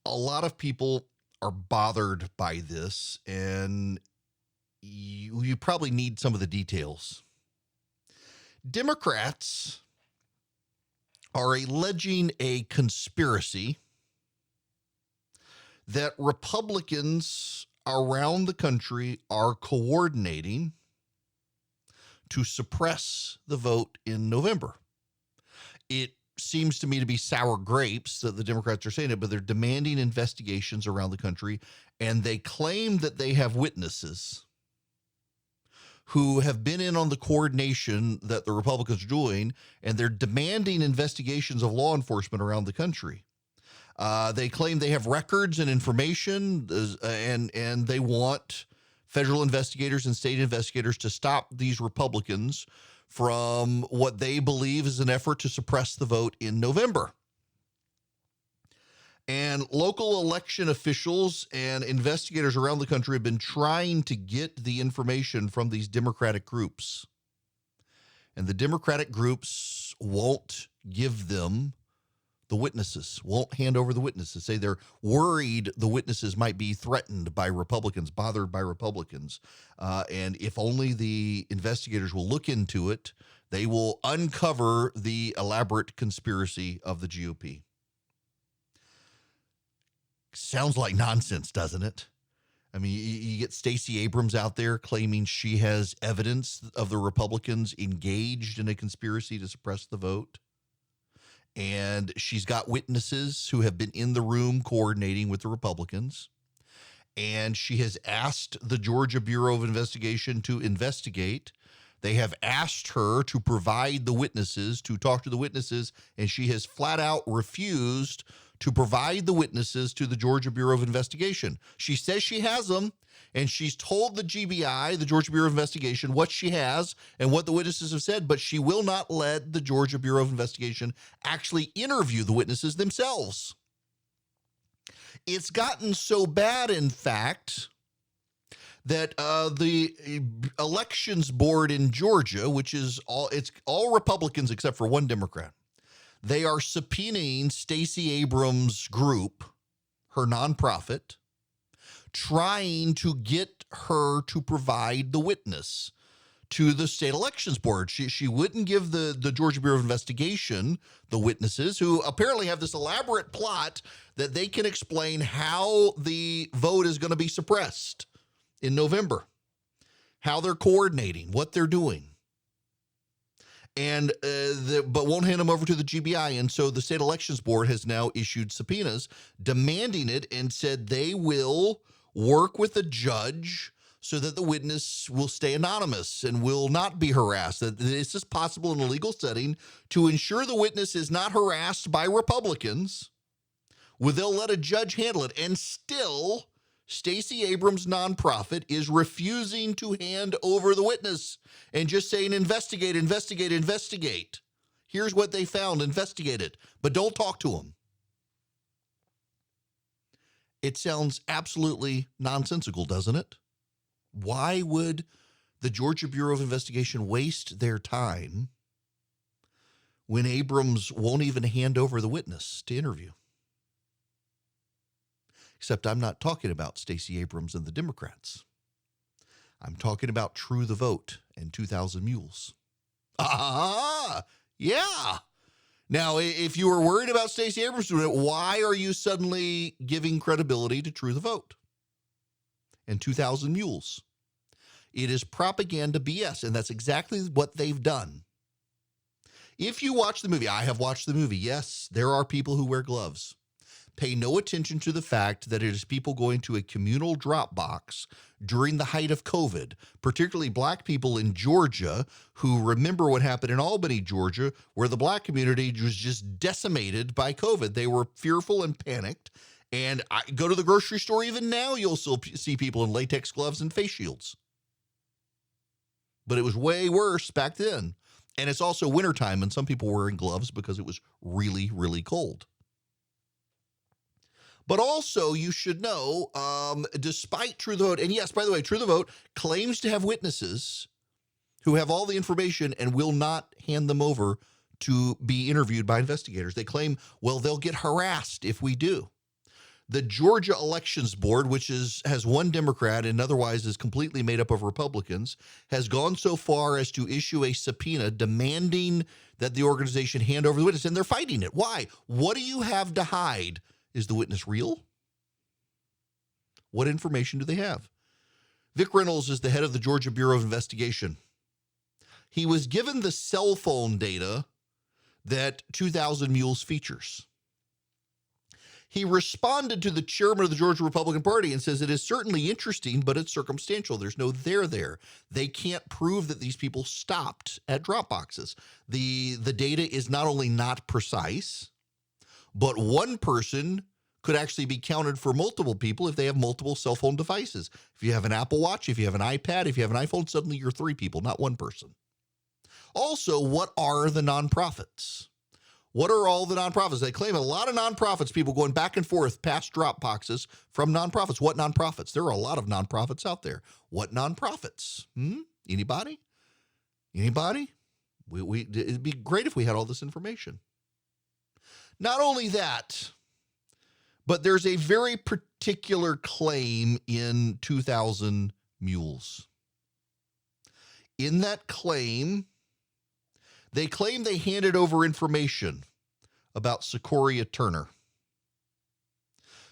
a lot of people are bothered by this, and you probably need some of the details. Democrats are alleging a conspiracy that Republicans around the country are coordinating to suppress the vote in November. It seems to me to be sour grapes that the Democrats are saying it, but they're demanding investigations around the country, and they claim that they have witnesses who have been in on the coordination that the Republicans are doing, and they're demanding investigations of law enforcement around the country. They claim they have records and information, and they want federal investigators and state investigators to stop these Republicans from what they believe is an effort to suppress the vote in November. And local election officials and investigators around the country have been trying to get the information from these Democratic groups. And the Democratic groups won't give them the witnesses, won't hand over the witnesses, say they're worried the witnesses might be threatened by Republicans, bothered by Republicans. And if only the investigators will look into it, they will uncover the elaborate conspiracy of the GOP. Sounds like nonsense, doesn't it? I mean, you get Stacey Abrams out there claiming she has evidence of the Republicans engaged in a conspiracy to suppress the vote. And she's got witnesses who have been in the room coordinating with the Republicans. And she has asked the Georgia Bureau of Investigation to investigate. They have asked her to provide the witnesses, to talk to the witnesses, and she has flat out refused to provide the witnesses to the Georgia Bureau of Investigation. She says she has them, and she's told the GBI, the Georgia Bureau of Investigation, what she has and what the witnesses have said, but she will not let the Georgia Bureau of Investigation actually interview the witnesses themselves. It's gotten so bad, in fact, that the elections board in Georgia, which is all Republicans except for one Democrat, they are subpoenaing Stacey Abrams' group, her nonprofit, trying to get her to provide the witness to the state elections board. She wouldn't give the Georgia Bureau of Investigation the witnesses, who apparently have this elaborate plot that they can explain how the vote is going to be suppressed in November, how they're coordinating, what they're doing. And but won't hand them over to the GBI. And so the state elections board has now issued subpoenas demanding it, and said they will work with a judge so that the witness will stay anonymous and will not be harassed. That it's just possible in a legal setting to ensure the witness is not harassed by Republicans. They'll let a judge handle it. And still, Stacey Abrams' nonprofit is refusing to hand over the witness and just saying, investigate, investigate, investigate. Here's what they found, investigate it, but don't talk to them. It sounds absolutely nonsensical, doesn't it? Why would the Georgia Bureau of Investigation waste their time when Abrams won't even hand over the witness to interview? Except I'm not talking about Stacey Abrams and the Democrats. I'm talking about True the Vote and 2,000 Mules. Yeah. Now, if you were worried about Stacey Abrams doing it, why are you suddenly giving credibility to True the Vote and 2,000 Mules? It is propaganda BS, and that's exactly what they've done. If you watch the movie, I have watched the movie. Yes, there are people who wear gloves. Pay no attention to the fact that it is people going to a communal drop box during the height of COVID, particularly black people in Georgia who remember what happened in Albany, Georgia, where the black community was just decimated by COVID. They were fearful and panicked. And I go to the grocery store, even now you'll still see people in latex gloves and face shields. But it was way worse back then. And it's also wintertime, and some people were wearing gloves because it was really, really cold. But also, you should know, despite True the Vote, and yes, by the way, True the Vote claims to have witnesses who have all the information and will not hand them over to be interviewed by investigators. They claim, well, they'll get harassed if we do. The Georgia Elections Board, which has one Democrat and otherwise is completely made up of Republicans, has gone so far as to issue a subpoena demanding that the organization hand over the witness, and they're fighting it. Why? What do you have to hide? Is the witness real? What information do they have? Vic Reynolds is the head of the Georgia Bureau of Investigation. He was given the cell phone data that 2000 Mules features. He responded to the chairman of the Georgia Republican Party and says, it is certainly interesting, but it's circumstantial. There's no there. They can't prove that these people stopped at drop boxes. The data is not only not precise, but one person could actually be counted for multiple people if they have multiple cell phone devices. If you have an Apple Watch, if you have an iPad, if you have an iPhone, suddenly you're three people, not one person. Also, what are the nonprofits? What are all the nonprofits? They claim a lot of nonprofits, people going back and forth past drop boxes from nonprofits. What nonprofits? There are a lot of nonprofits out there. What nonprofits? Anybody? Anybody? It'd be great if we had all this information. Not only that, but there's a very particular claim in 2000 Mules. In that claim, they claim they handed over information about Secoria Turner.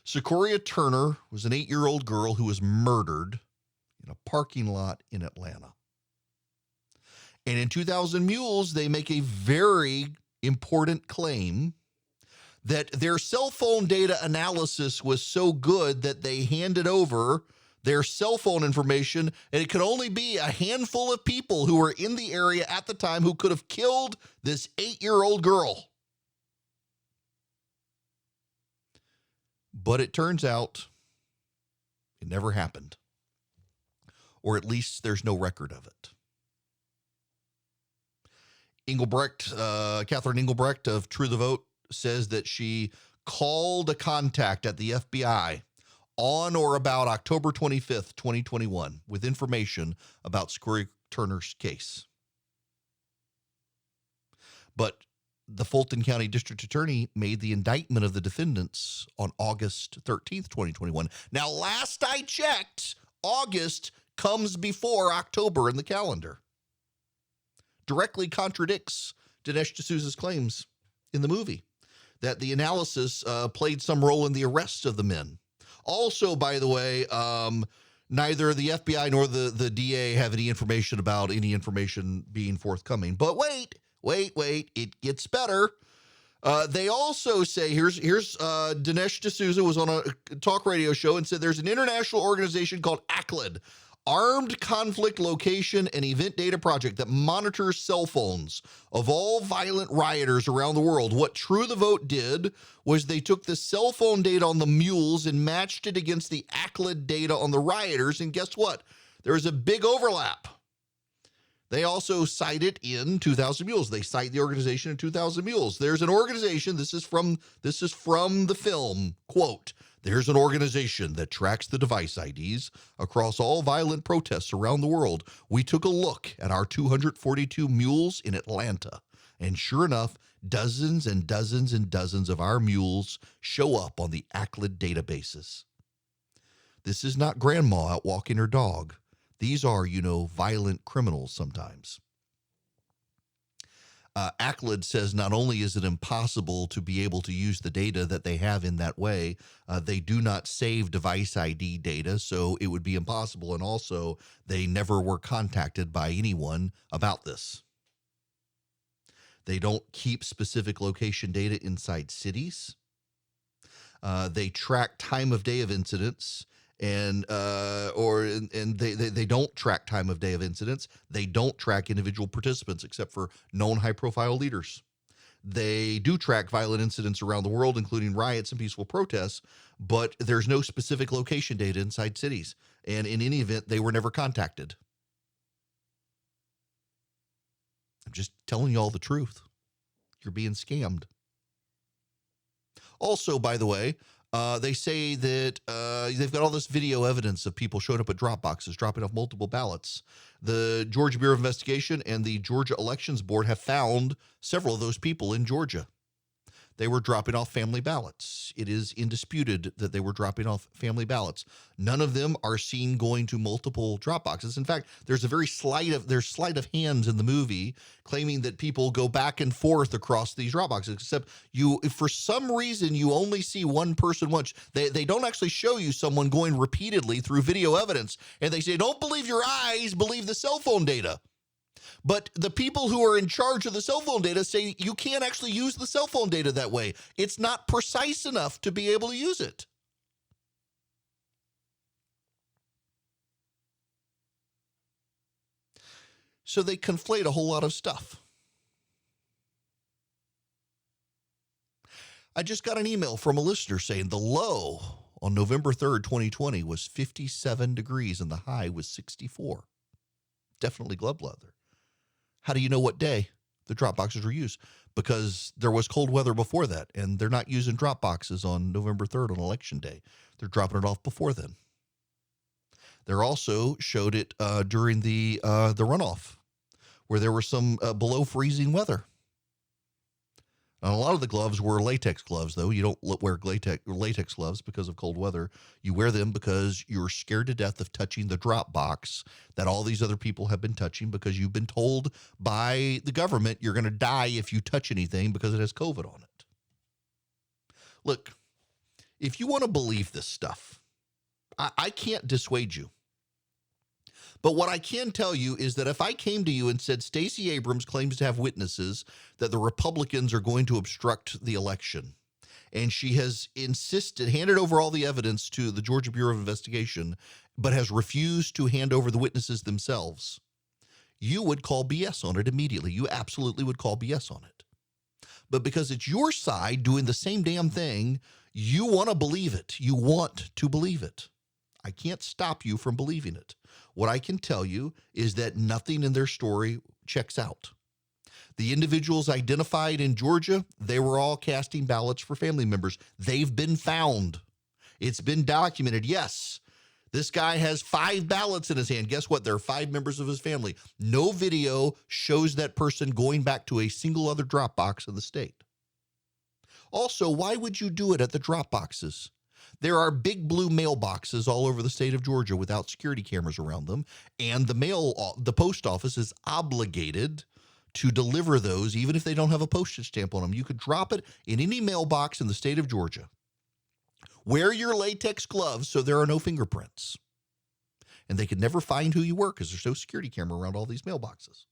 Secoria Turner was an 8-year-old girl who was murdered in a parking lot in Atlanta. And in 2000 Mules, they make a very important claim that their cell phone data analysis was so good that they handed over their cell phone information, and it could only be a handful of people who were in the area at the time who could have killed this 8-year-old girl. But it turns out it never happened, or at least there's no record of it. Catherine Engelbrecht of True the Vote says that she called a contact at the FBI on or about October 25th, 2021, with information about Secoria Turner's case. But the Fulton County District Attorney made the indictment of the defendants on August 13th, 2021. Now, last I checked, August comes before October in the calendar. Directly contradicts Dinesh D'Souza's claims in the movie that the analysis played some role in the arrest of the men. Also, by the way, neither the FBI nor the DA have any information about any information being forthcoming. But wait, it gets better. They also say, here's Dinesh D'Souza was on a talk radio show and said there's an international organization called ACLED, Armed Conflict Location and Event Data Project, that monitors cell phones of all violent rioters around the world. What True the Vote did was they took the cell phone data on the Mules and matched it against the ACLED data on the rioters, and guess what? There's a big overlap. They also cite it in 2000 Mules. They cite the organization in 2000 Mules. There's an organization, this is from the film, quote, there's an organization that tracks the device IDs across all violent protests around the world. We took a look at our 242 Mules in Atlanta, and sure enough, dozens and dozens and dozens of our Mules show up on the ACLED databases. This is not grandma out walking her dog. These are, violent criminals sometimes. ACLED says not only is it impossible to be able to use the data that they have in that way, they do not save device ID data, so it would be impossible. And also, they never were contacted by anyone about this. They don't keep specific location data inside cities. They track time of day of incidents. And they don't track time of day of incidents. They don't track individual participants except for known high-profile leaders. They do track violent incidents around the world, including riots and peaceful protests, but there's no specific location data inside cities. And in any event, they were never contacted. I'm just telling you all the truth. You're being scammed. Also, by the way, they say that they've got all this video evidence of people showing up at drop boxes, dropping off multiple ballots. The Georgia Bureau of Investigation and the Georgia Elections Board have found several of those people in Georgia. They were dropping off family ballots. It is indisputed that they were dropping off family ballots. None of them are seen going to multiple drop boxes. In fact, there's a very sleight of hands in the movie claiming that people go back and forth across these drop boxes, except for some reason, you only see one person once. They don't actually show you someone going repeatedly through video evidence. And they say, don't believe your eyes, believe the cell phone data. But the people who are in charge of the cell phone data say you can't actually use the cell phone data that way. It's not precise enough to be able to use it. So they conflate a whole lot of stuff. I just got an email from a listener saying the low on November 3rd, 2020 was 57 degrees and the high was 64. Definitely glove leather. How do you know what day the drop boxes were used? Because there was cold weather before that, and they're not using drop boxes on November 3rd on Election Day. They're dropping it off before then. They're also showed it during the runoff, where there was some below freezing weather. And a lot of the gloves were latex gloves, though. You don't wear latex gloves because of cold weather. You wear them because you're scared to death of touching the drop box that all these other people have been touching, because you've been told by the government you're going to die if you touch anything because it has COVID on it. Look, if you want to believe this stuff, I can't dissuade you. But what I can tell you is that if I came to you and said Stacey Abrams claims to have witnesses that the Republicans are going to obstruct the election, and she has handed over all the evidence to the Georgia Bureau of Investigation, but has refused to hand over the witnesses themselves, you would call BS on it immediately. You absolutely would call BS on it. But because it's your side doing the same damn thing, you want to believe it. You want to believe it. I can't stop you from believing it. What I can tell you is that nothing in their story checks out. The individuals identified in Georgia, they were all casting ballots for family members. They've been found. It's been documented. Yes, this guy has 5 ballots in his hand. Guess what? There are 5 members of his family. No video shows that person going back to a single other drop box in the state. Also, why would you do it at the drop boxes? There are big blue mailboxes all over the state of Georgia without security cameras around them, and the post office is obligated to deliver those even if they don't have a postage stamp on them. You could drop it in any mailbox in the state of Georgia. Wear your latex gloves so there are no fingerprints. And they could never find who you were because there's no security camera around all these mailboxes.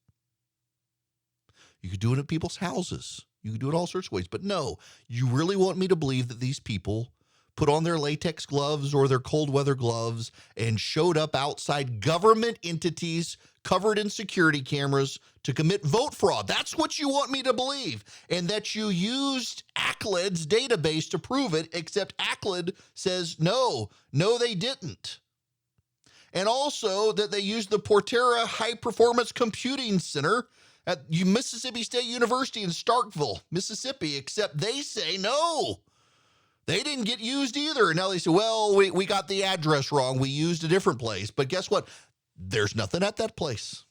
You could do it at people's houses. You could do it all sorts of ways. But no, you really want me to believe that these people put on their latex gloves or their cold weather gloves and showed up outside government entities covered in security cameras to commit vote fraud. That's what you want me to believe. And that you used ACLED's database to prove it, except ACLED says no, they didn't. And also that they used the Portera High Performance Computing Center at Mississippi State University in Starkville, Mississippi, except they say no. They didn't get used either. Now they say, well, we got the address wrong. We used a different place. But guess what? There's nothing at that place.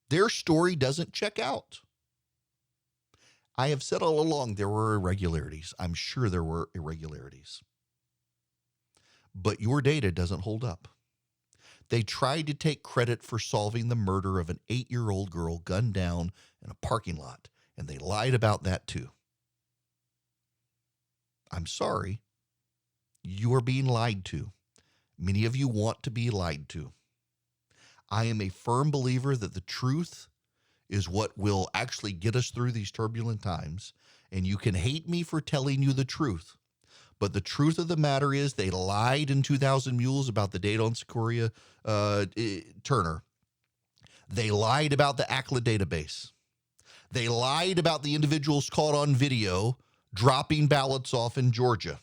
Their story doesn't check out. I have said all along there were irregularities. I'm sure there were irregularities. But your data doesn't hold up. They tried to take credit for solving the murder of an 8-year-old girl gunned down in a parking lot, and they lied about that too. I'm sorry. You are being lied to. Many of you want to be lied to. I am a firm believer that the truth is what will actually get us through these turbulent times. And you can hate me for telling you the truth. But the truth of the matter is they lied in 2000 Mules about the data on Sequoia Turner. They lied about the ACLA database. They lied about the individuals caught on video dropping ballots off in Georgia.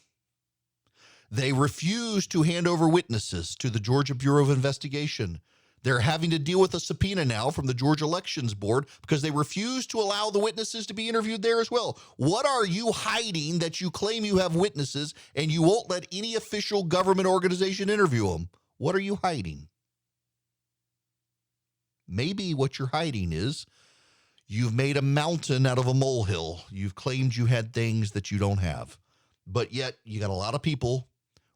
They refused to hand over witnesses to the Georgia Bureau of Investigation. They're having to deal with a subpoena now from the Georgia Elections Board because they refuse to allow the witnesses to be interviewed there as well. What are you hiding that you claim you have witnesses and you won't let any official government organization interview them? What are you hiding? Maybe what you're hiding is You've made a mountain out of a molehill. You've claimed you had things that you don't have. But yet you got a lot of people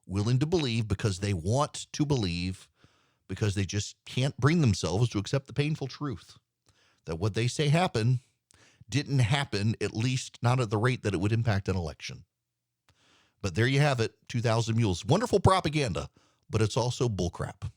willing to believe because they want to believe, because they just can't bring themselves to accept the painful truth that what they say happened didn't happen, at least not at the rate that it would impact an election. But there you have it, 2,000 Mules. Wonderful propaganda, but it's also bullcrap.